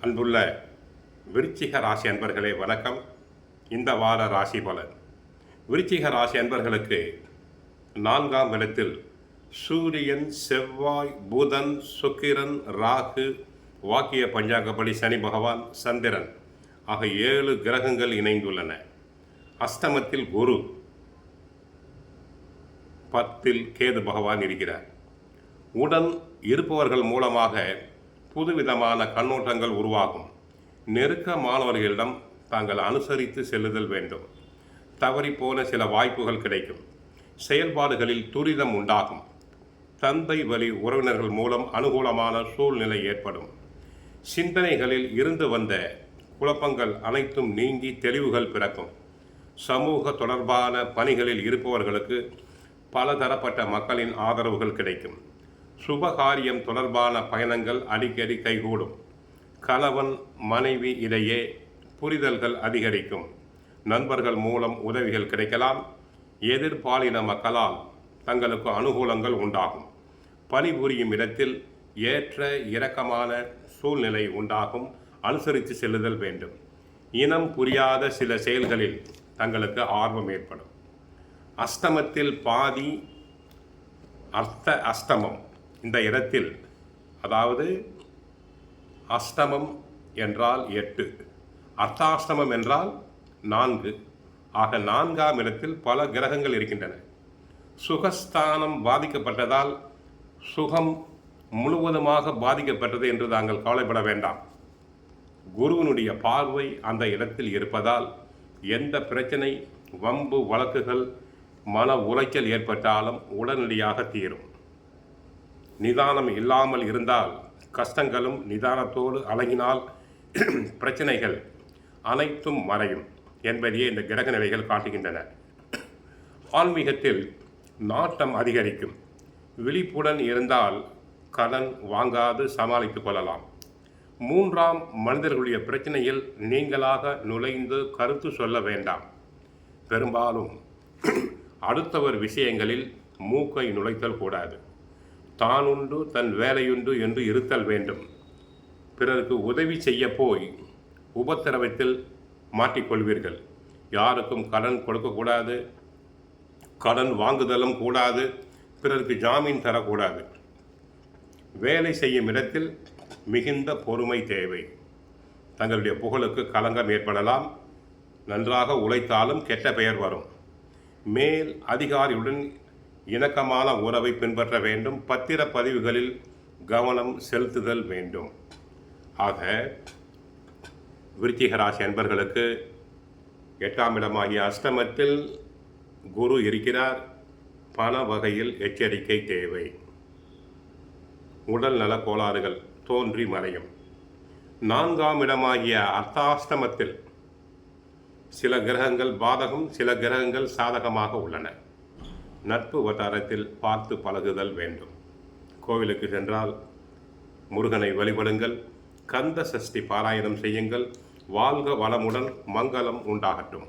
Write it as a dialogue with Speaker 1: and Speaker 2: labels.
Speaker 1: அன்புள்ள விருச்சிக ராசி அன்பர்களே வணக்கம். இந்த வார ராசி பலன். விருச்சிக ராசி அன்பர்களுக்கு 4ஆம் இடத்தில் சூரியன், செவ்வாய், புதன், சுக்கிரன், ராகு, வாக்கிய பஞ்சாங்கப்படி சனி பகவான், சந்திரன் ஆக 7 கிரகங்கள் இணைந்துள்ளன. அஷ்டமத்தில் குரு, 10ல் கேது பகவான் இருக்கிறார். உடன் இருப்பவர்கள் மூலமாக புதுவிதமான கண்ணோட்டங்கள் உருவாகும். நெருக்கமானவர்களிடம் தாங்கள் அனுசரித்து செல்லுதல் வேண்டும். தவறிப்போன சில வாய்ப்புகள் கிடைக்கும். செயல்பாடுகளில் துரிதம் உண்டாகும். தந்தை வழி உறவினர்கள் மூலம் அனுகூலமான சூழ்நிலை ஏற்படும். சிந்தனைகளில் இருந்து வந்த குழப்பங்கள் அனைத்தும் நீங்கி தெளிவுகள் பிறக்கும். சமூக தொடர்பான பணிகளில் இருப்பவர்களுக்கு பலதரப்பட்ட மக்களின் ஆதரவுகள் கிடைக்கும். சுபகாரியம் தொடர்பான பயணங்கள் அடிக்கடி கைகூடும். கணவன் மனைவி இடையே புரிதல்கள் அதிகரிக்கும். நண்பர்கள் மூலம் உதவிகள் கிடைக்கலாம். எதிர்பாலின மக்களால் தங்களுக்கு அனுகூலங்கள் உண்டாகும். பணிபுரியும் இடத்தில் ஏற்ற இறக்கமான சூழ்நிலை உண்டாகும். அனுசரித்து செல்லுதல் வேண்டும். இனம் புரியாத சில செயல்களில் தங்களுக்கு ஆர்வம் ஏற்படும். அஷ்டமத்தில் பாதி அஷ்டமம் இந்த இடத்தில், அதாவது அஷ்டமம் என்றால் 8, அர்த்தாஷ்டமம் என்றால் 4 ஆக 4ஆம் இடத்தில் பல கிரகங்கள் இருக்கின்றன. சுகஸ்தானம் பாதிக்கப்பட்டதால் சுகம் முழுவதுமாக பாதிக்கப்பட்டது என்று தாங்கள் கவலைப்பட வேண்டாம். குருவினுடைய பார்வை அந்த இடத்தில் இருப்பதால் எந்த பிரச்சனை, வம்பு வழக்குகள், மன உளைச்சல் ஏற்பட்டாலும் உடனடியாக தீரும். நிதானம் இல்லாமல் இருந்தால் கஷ்டங்களும், நிதானத்தோடு அழகினால் பிரச்சனைகள் அனைத்தும் மறையும் என்பதையே இந்த கிரக நிலைகள் காட்டுகின்றன. ஆன்மீகத்தில் நாட்டம் அதிகரிக்கும். விழிப்புடன் இருந்தால் கடன் வாங்காது சமாளித்துக் கொள்ளலாம். 3ஆம் மனிதர்களுடைய பிரச்சனையில் நீங்களாக நுழைந்து கருத்து சொல்ல வேண்டாம். பெரும்பாலும் அடுத்தவர் விஷயங்களில் மூக்கை நுழைத்தல் கூடாது. தானுண்டு தன் வேலையுண்டு என்று இருத்தல் வேண்டும். பிறருக்கு உதவி செய்ய போய் உபத்திரவத்தில் மாட்டிக்கொள்வீர்கள். யாருக்கும் கடன் கொடுக்கக்கூடாது, கடன் வாங்குதலும் கூடாது, பிறருக்கு ஜாமீன் தரக்கூடாது. வேலை செய்யும் இடத்தில் மிகுந்த பொறுமை தேவை. தங்களுடைய புகழுக்கு களங்கம் ஏற்படலாம். நன்றாக உழைத்தாலும் கெட்ட பெயர் வரும். மேல் அதிகாரியுடன் இணக்கமான உறவை பின்பற்ற வேண்டும். பத்திர பதிவுகளில் கவனம் செலுத்துதல் வேண்டும். ஆக விருச்சிக ராசி அன்பர்களுக்கு 8ஆம் இடமாகிய அஷ்டமத்தில் குரு இருக்கிறார். பண வகையில் எச்சரிக்கை தேவை. உடல் நல கோளாறுகள் தோன்றி மறையும். 4ஆம் இடமாகிய அர்த்தாஷ்டமத்தில் சில கிரகங்கள் பாதகம், சில கிரகங்கள் சாதகமாக உள்ளன. நட்பு வட்டாரத்தில் பார்த்து பழகுதல் வேண்டும். கோவிலுக்கு சென்றால் முருகனை வழிபடுங்கள். கந்த சஷ்டி பாராயணம் செய்யுங்கள். வாழ்க வளமுடன், மங்களம் உண்டாகட்டும்.